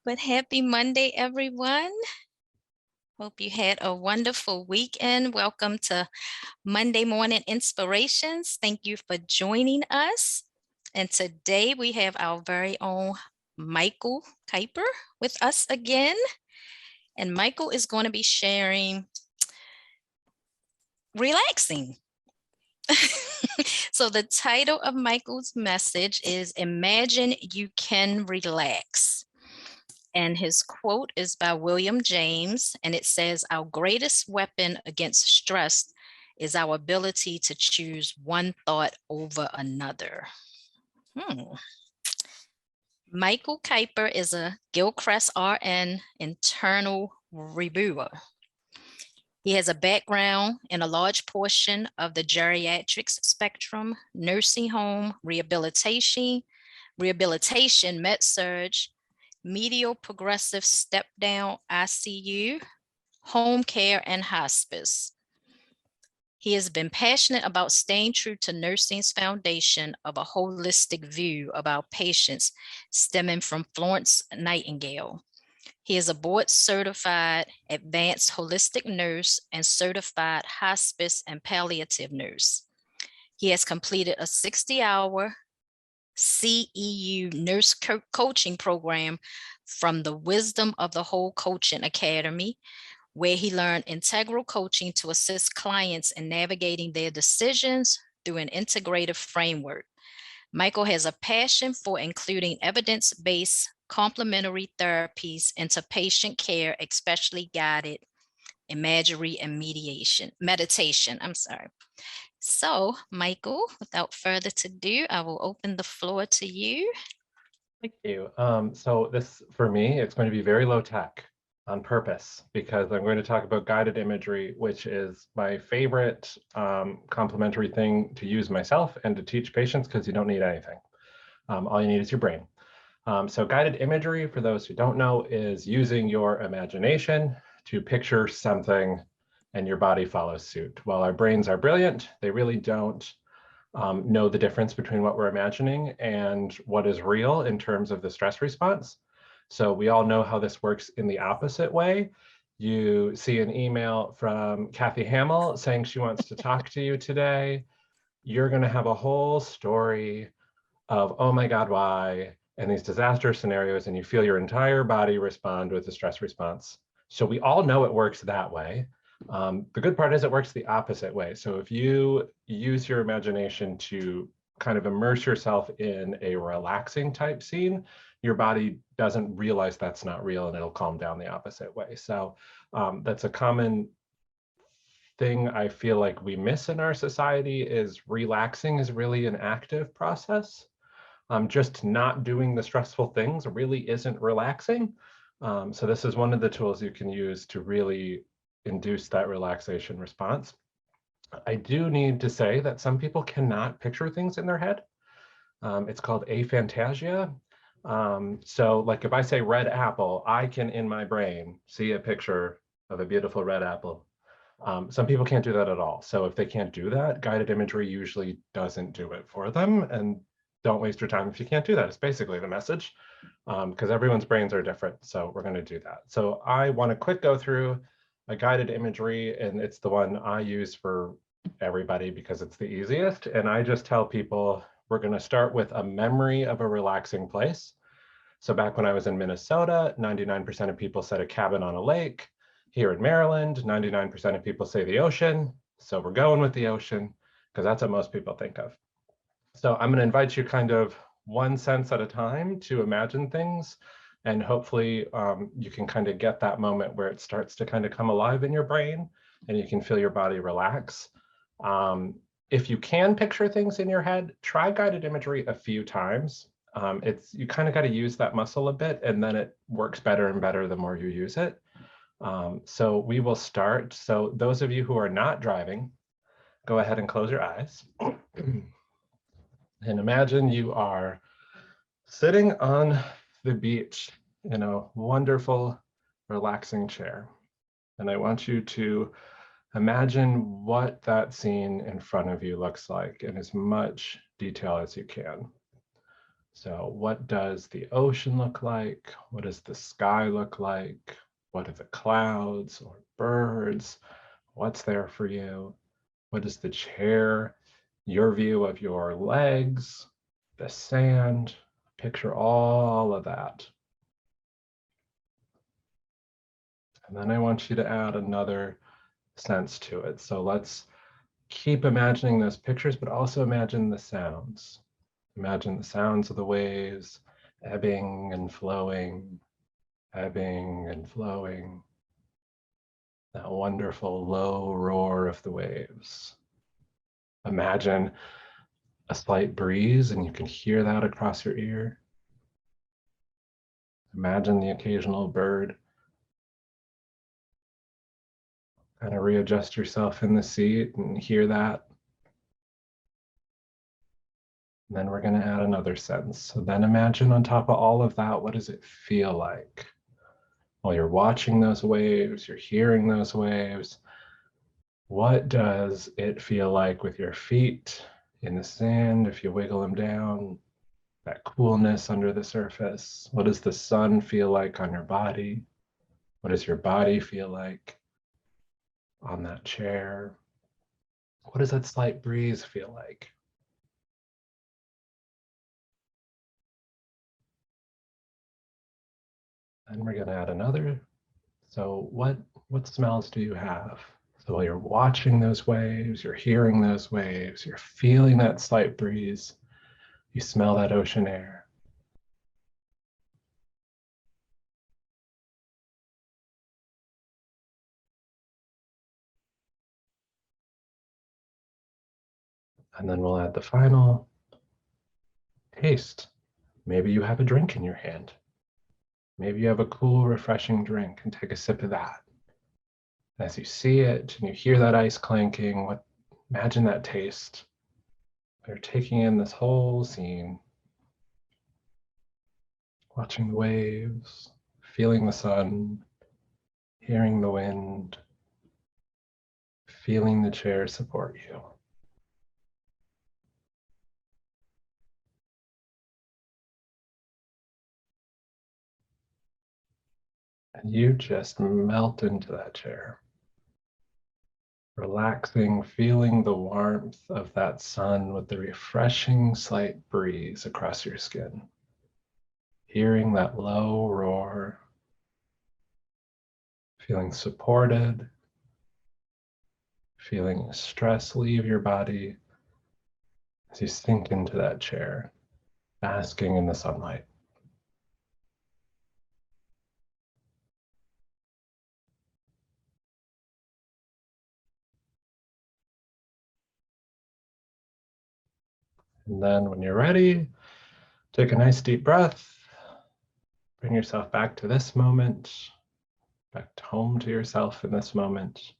But happy Monday, everyone. Hope you had a wonderful weekend. Welcome to Monday Morning Inspirations. Thank you for joining us. And today we have our very own Michael Kuiper with us again. And Michael is going to be sharing relaxing. So the title of Michael's message is Imagine You Can Relax. And his quote is by William James, and it says, "Our greatest weapon against stress is our ability to choose one thought over another." Michael Kuiper is a Gilchrist RN internal reviewer. He has a background in a large portion of the geriatrics spectrum, nursing home, rehabilitation, med-surg, medial progressive step-down ICU, home care, and hospice. He has been passionate about staying true to nursing's foundation of a holistic view of our patients stemming from Florence Nightingale. He is a board-certified advanced holistic nurse and certified hospice and palliative nurse. He has completed a 60-hour CEU nurse coaching program from the Wisdom of the Whole Coaching Academy, where he learned integral coaching to assist clients in navigating their decisions through an integrative framework. Michael has a passion for including evidence-based complementary therapies into patient care, especially guided imagery and meditation. So, Michael, without further ado, I will open the floor to you. Thank you. So this, for me, it's going to be very low tech on purpose, because I'm going to talk about guided imagery, which is my favorite complementary thing to use myself and to teach patients, because you don't need anything. All you need is your brain. So guided imagery, for those who don't know, is using your imagination to picture something and your body follows suit. While our brains are brilliant, they really don't know the difference between what we're imagining and what is real in terms of the stress response. So we all know how this works in the opposite way. You see an email from Kathy Hamill saying she wants to talk to you today. You're going to have a whole story of, oh my God, why? And these disaster scenarios, and you feel your entire body respond with a stress response. So we all know it works that way. The good part is it works the opposite way. So if you use your imagination to kind of immerse yourself in a relaxing type scene, your body doesn't realize that's not real, and it'll calm down the opposite way. So that's a common thing I feel like we miss in our society, is relaxing is really an active process. Just not doing the stressful things really isn't relaxing. So this is one of the tools you can use to really induce that relaxation response. I do need to say that some people cannot picture things in their head. It's called aphantasia. So like if I say red apple, I can in my brain see a picture of a beautiful red apple. Some people can't do that at all. So if they can't do that, guided imagery usually doesn't do it for them. And don't waste your time if you can't do that. It's basically the message, because everyone's brains are different. So we're going to do that. So I want to quick go through a guided imagery, and it's the one I use for everybody because it's the easiest. And I just tell people we're going to start with a memory of a relaxing place. So back when I was in Minnesota, 99% of people said a cabin on a lake. Here in Maryland, 99% of people say the ocean. So we're going with the ocean because that's what most people think of. So I'm going to invite you kind of one sense at a time to imagine things. And hopefully you can kind of get that moment where it starts to kind of come alive in your brain and you can feel your body relax. If you can picture things in your head, try guided imagery a few times. You kind of got to use that muscle a bit, and then it works better and better the more you use it. So we will start. So those of you who are not driving, go ahead and close your eyes. And imagine you are sitting on the beach in a wonderful, relaxing chair. And I want you to imagine what that scene in front of you looks like in as much detail as you can. So what does the ocean look like? What does the sky look like? What are the clouds or birds? What's there for you? What is the chair? Your view of your legs, the sand, picture all of that. And then I want you to add another sense to it. So let's keep imagining those pictures, but also imagine the sounds. Imagine the sounds of the waves ebbing and flowing, ebbing and flowing. That wonderful low roar of the waves. Imagine a slight breeze and you can hear that across your ear. Imagine the occasional bird. Kind of readjust yourself in the seat and hear that. And then we're going to add another sense. So then imagine on top of all of that, what does it feel like? While you're watching those waves, you're hearing those waves, what does it feel like with your feet in the sand if you wiggle them down? That coolness under the surface. What does the sun feel like on your body? What does your body feel like on that chair? What does that slight breeze feel like? And we're going to add another. So what smells do you have? So while you're watching those waves, you're hearing those waves, you're feeling that slight breeze, you smell that ocean air. And then we'll add the final taste. Maybe you have a drink in your hand. Maybe you have a cool, refreshing drink and take a sip of that. As you see it and you hear that ice clanking, imagine that taste. You're taking in this whole scene, watching the waves, feeling the sun, hearing the wind, feeling the chair support you. And you just melt into that chair. Relaxing, feeling the warmth of that sun with the refreshing slight breeze across your skin. Hearing that low roar, feeling supported, feeling stress leave your body as you sink into that chair, basking in the sunlight. And then when you're ready, take a nice deep breath, bring yourself back to this moment, back home to yourself in this moment,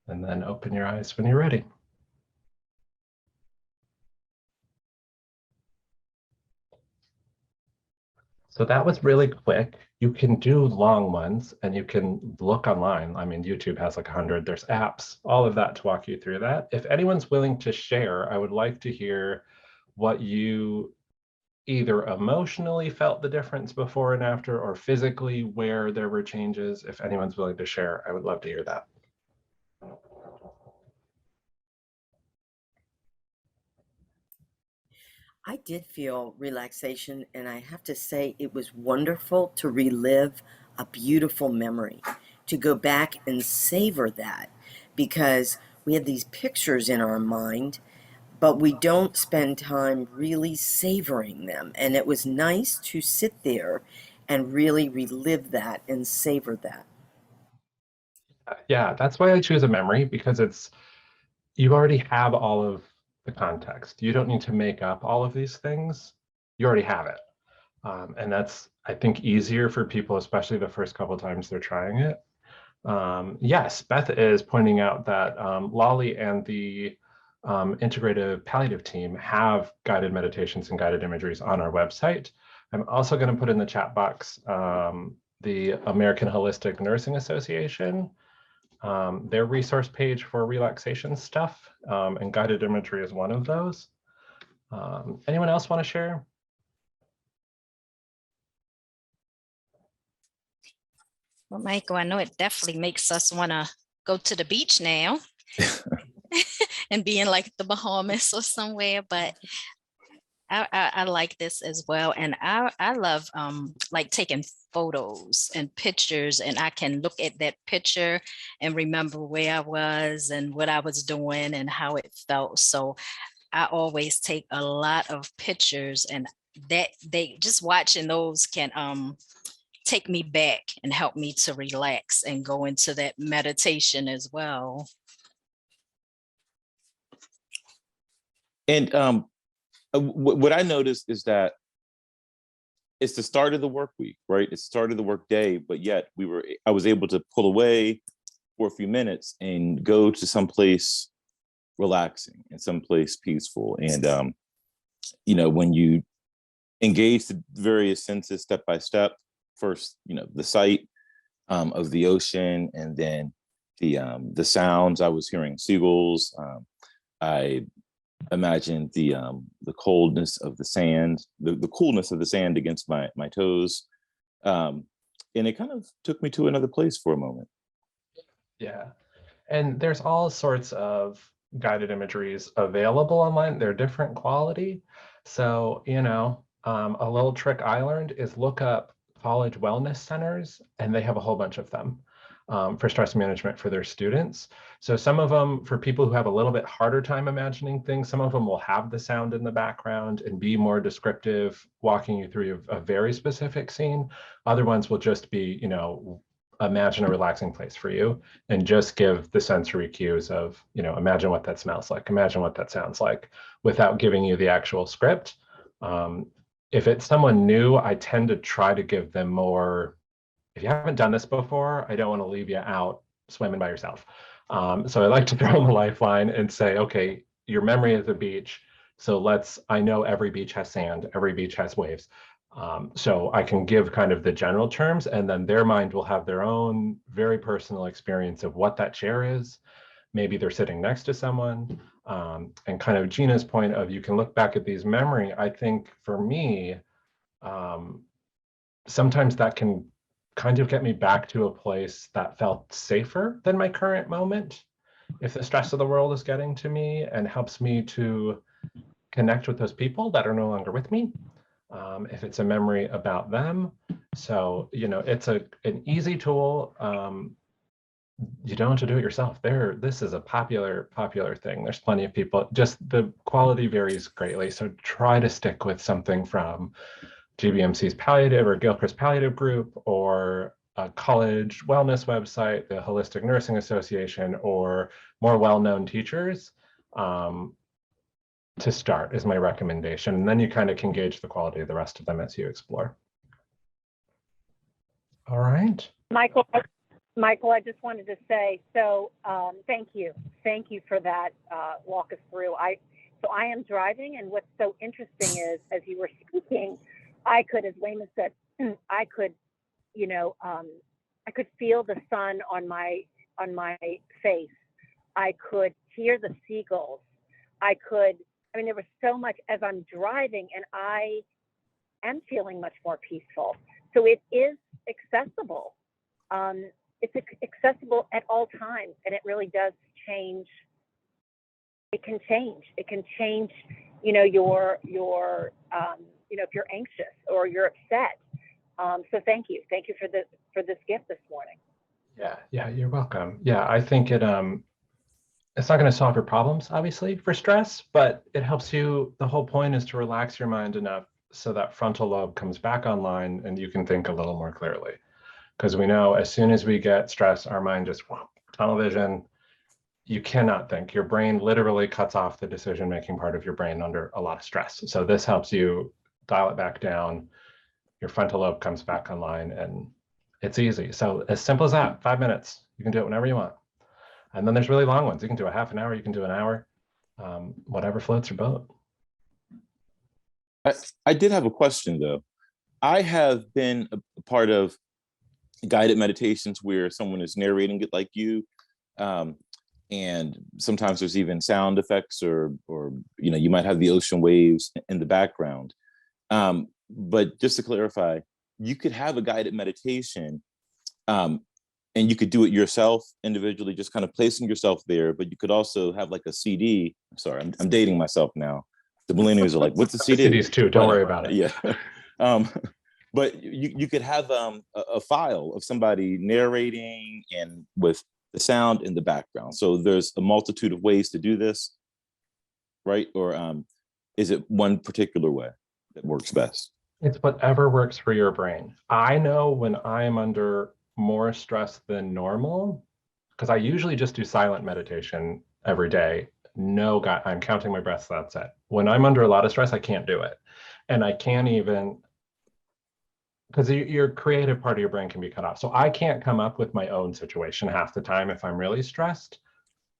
and then open your eyes when you're ready. So that was really quick. You can do long ones and you can look online. I mean, YouTube has like 100, there's apps, all of that to walk you through that. If anyone's willing to share, I would like to hear what you either emotionally felt the difference before and after or physically where there were changes. If anyone's willing to share, I would love to hear that. I did feel relaxation, and I have to say it was wonderful to relive a beautiful memory, to go back and savor that, because we have these pictures in our mind, but we don't spend time really savoring them. And it was nice to sit there and really relive that and savor that. Yeah, that's why I choose a memory, because you already have all of the context. You don't need to make up all of these things. You already have it. And that's, I think, easier for people, especially the first couple of times they're trying it. Yes, Beth is pointing out that Lolly and the integrative palliative team have guided meditations and guided imageries on our website. I'm also going to put in the chat box the American Holistic Nursing Association, their resource page for relaxation stuff, and guided imagery is one of those. Anyone else want to share? Well, Michael, I know it definitely makes us want to go to the beach now and be in like the Bahamas or somewhere, but I like this as well. And I love like taking photos and pictures, and I can look at that picture and remember where I was and what I was doing and how it felt. So I always take a lot of pictures, and that they just watching those can take me back and help me to relax and go into that meditation as well. And what I noticed is that it's the start of the work week, right? It's the start of the work day, but yet I was able to pull away for a few minutes and go to someplace relaxing and someplace peaceful. And when you engage the various senses step by step, first, the sight of the ocean, and then the sounds. I was hearing seagulls. I imagined the coldness of the sand, the coolness of the sand against my toes, and it kind of took me to another place for a moment. Yeah, and there's all sorts of guided imageries available online. They're different quality. So, a little trick I learned is look up college wellness centers, and they have a whole bunch of them for stress management for their students. So some of them, for people who have a little bit harder time imagining things, some of them will have the sound in the background and be more descriptive, walking you through a very specific scene. Other ones will just be, imagine a relaxing place for you and just give the sensory cues of, imagine what that smells like, imagine what that sounds like, without giving you the actual script. If it's someone new, I tend to try to give them more, if you haven't done this before, I don't want to leave you out swimming by yourself. So I like to throw them a lifeline and say, okay, your memory is the beach. So I know every beach has sand, every beach has waves. So I can give kind of the general terms, and then their mind will have their own very personal experience of what that chair is. Maybe they're sitting next to someone. And kind of Gina's point of, you can look back at these memory. I think for me, sometimes that can kind of get me back to a place that felt safer than my current moment. If the stress of the world is getting to me, and helps me to connect with those people that are no longer with me. If it's a memory about them. So, it's an easy tool. You don't have to do it yourself. This is a popular thing. There's plenty of people, just the quality varies greatly. So try to stick with something from GBMC's palliative or Gilchrist palliative group, or a college wellness website, the Holistic Nursing Association, or more well-known teachers to start is my recommendation. And then you kind of can gauge the quality of the rest of them as you explore. All right. Michael, I just wanted to say, so thank you for that, walk us through. So I am driving, and what's so interesting is, as you were speaking, I could, as Wayman said, I could feel the sun on my face. I could hear the seagulls. There was so much as I'm driving, and I am feeling much more peaceful. So it is accessible. It's accessible at all times, and it really does change. It can change. Your if you're anxious or you're upset. So thank you for this gift this morning. Yeah, you're welcome. Yeah, I think it's not going to solve your problems, obviously, for stress, but it helps you. The whole point is to relax your mind enough so that frontal lobe comes back online and you can think a little more clearly. Because we know as soon as we get stressed, our mind just tunnel vision. You cannot think. Your brain literally cuts off the decision-making part of your brain under a lot of stress. So this helps you dial it back down. Your frontal lobe comes back online, and it's easy. So as simple as that, 5 minutes. You can do it whenever you want. And then there's really long ones. You can do a half an hour, you can do an hour, whatever floats your boat. I did have a question, though. I have been a part of guided meditations where someone is narrating it like you. And sometimes there's even sound effects, or you might have the ocean waves in the background. But just to clarify, you could have a guided meditation And you could do it yourself individually, just kind of placing yourself there. But you could also have like a CD. Sorry, I'm dating myself now. The millennials are like, "What's a CD?" CDs too. Don't worry about it. Yeah. But you could have a file of somebody narrating and with the sound in the background. So there's a multitude of ways to do this, right? Or is it one particular way that works best? It's whatever works for your brain. I know when I'm under more stress than normal, because I usually just do silent meditation every day. No, God, I'm counting my breaths. That's it. When I'm under a lot of stress, I can't do it. And I can't even, because your creative part of your brain can be cut off. So I can't come up with my own situation half the time if I'm really stressed.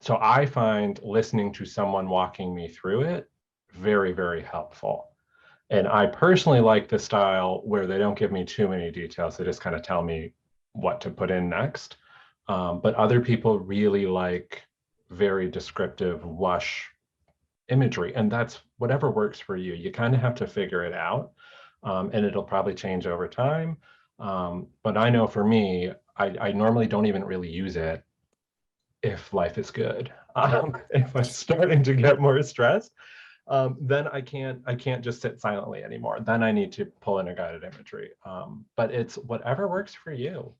So I find listening to someone walking me through it very, very helpful. And I personally like the style where they don't give me too many details. They just kind of tell me what to put in next. But other people really like very descriptive, lush imagery. And that's whatever works for you. You kind of have to figure it out. And it'll probably change over time. But I know for me, I normally don't even really use it if life is good. If I'm starting to get more stressed, then I can't just sit silently anymore. Then I need to pull in a guided imagery. But it's whatever works for you.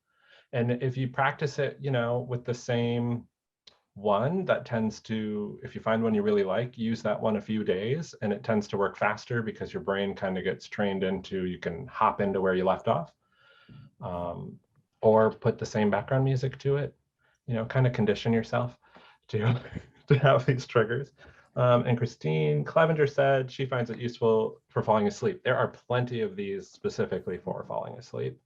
And if you practice it, with the same one, that tends to, if you find one you really like, use that one a few days, and it tends to work faster because your brain kind of gets trained into, you can hop into where you left off, or put the same background music to it, kind of condition yourself to have these triggers. And Christine Clevenger said she finds it useful for falling asleep. There are plenty of these specifically for falling asleep.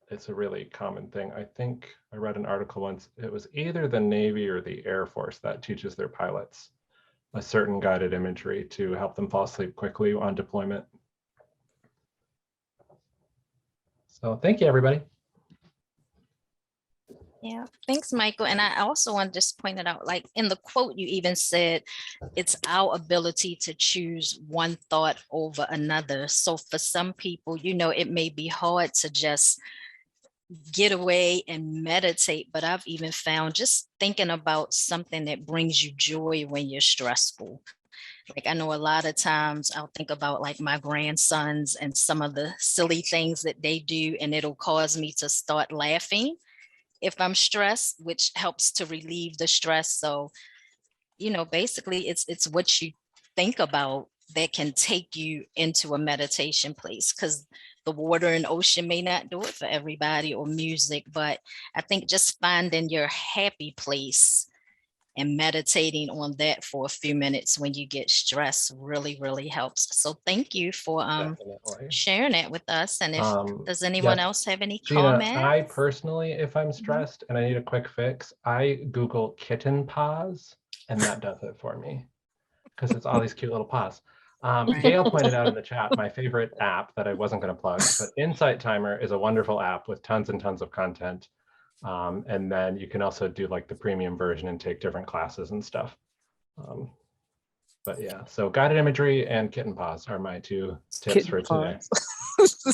It's a really common thing. I think I read an article once, it was either the Navy or the Air Force that teaches their pilots a certain guided imagery to help them fall asleep quickly on deployment. So thank you, everybody. Yeah, thanks, Michael. And I also want to just point it out, like in the quote, you even said it's our ability to choose one thought over another. So for some people, it may be hard to just get away and meditate, but I've even found just thinking about something that brings you joy when you're stressful. Like I know a lot of times I'll think about like my grandsons and some of the silly things that they do, and it'll cause me to start laughing if I'm stressed, which helps to relieve the stress. So, basically it's what you think about that can take you into a meditation place, because the water and ocean may not do it for everybody, or music, but I think just finding your happy place and meditating on that for a few minutes when you get stressed really, really helps. So thank you for Definitely. sharing that with us. And if does anyone else have any Gina, comments? I personally, if I'm stressed and I need a quick fix, I Google kitten paws, and that does it for me, because it's all these cute little paws. Gail pointed out in the chat my favorite app that I wasn't going to plug, but Insight Timer is a wonderful app with tons and tons of content. And then you can also do like the premium version and take different classes and stuff. But yeah, so guided imagery and kitten paws are my two tips for today.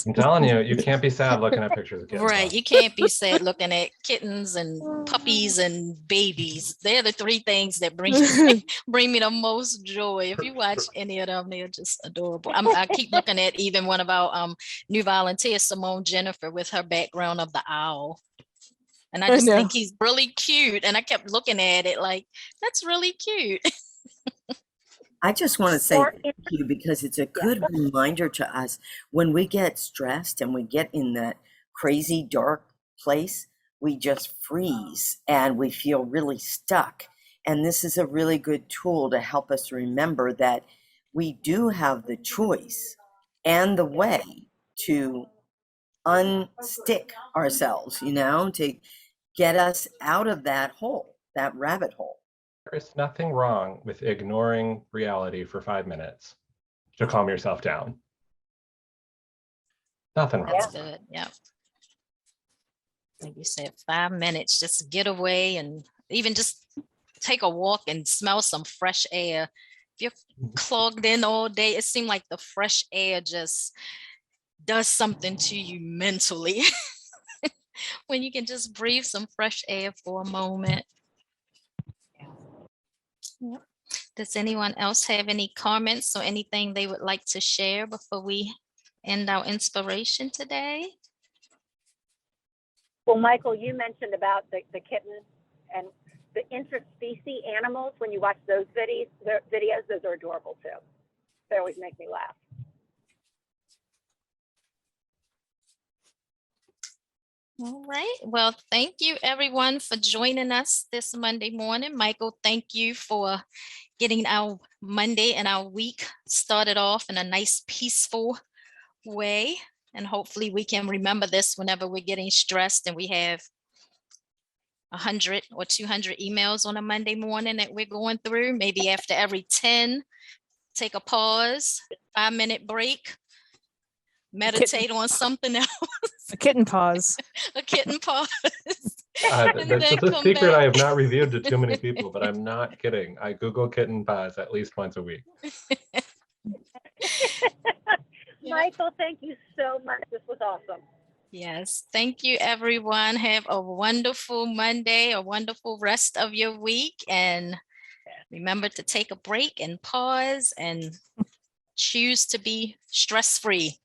I'm telling you, you can't be sad looking at pictures of kittens. Right, you can't be sad looking at kittens and puppies and babies. They're the three things that bring me the most joy. If you watch any of them, they're just adorable. I keep looking at even one of our new volunteers, Simone Jennifer, with her background of the owl. And I just think he's really cute. And I kept looking at it like, that's really cute. I just want to say thank you, because it's a good reminder to us when we get stressed and we get in that crazy dark place, we just freeze and we feel really stuck. And this is a really good tool to help us remember that we do have the choice and the way to unstick ourselves, to get us out of that hole, that rabbit hole. There's nothing wrong with ignoring reality for 5 minutes to calm yourself down. Nothing wrong. That's good. Yeah. Like you said, 5 minutes, just get away and even just take a walk and smell some fresh air. If you're clogged in all day, it seems like the fresh air just does something to you mentally. when you can just breathe some fresh air for a moment. Yep. Does anyone else have any comments or anything they would like to share before we end our inspiration today? Well, Michael, you mentioned about the kitten and the interspecies animals. When you watch those videos, those are adorable too. They always make me laugh. All right. Well, thank you everyone for joining us this Monday morning. Michael, thank you for getting our Monday and our week started off in a nice, peaceful way. And hopefully we can remember this whenever we're getting stressed and we have 100 or 200 emails on a Monday morning that we're going through. Maybe after every 10, take a pause, 5-minute break, meditate on something else. A kitten pause. A kitten pause. And That's then just a come secret back. I have not revealed to too many people, but I'm not kidding. I Google kitten pause at least once a week. Michael, thank you so much. This was awesome. Yes, thank you everyone. Have a wonderful Monday, a wonderful rest of your week, and remember to take a break and pause and choose to be stress-free.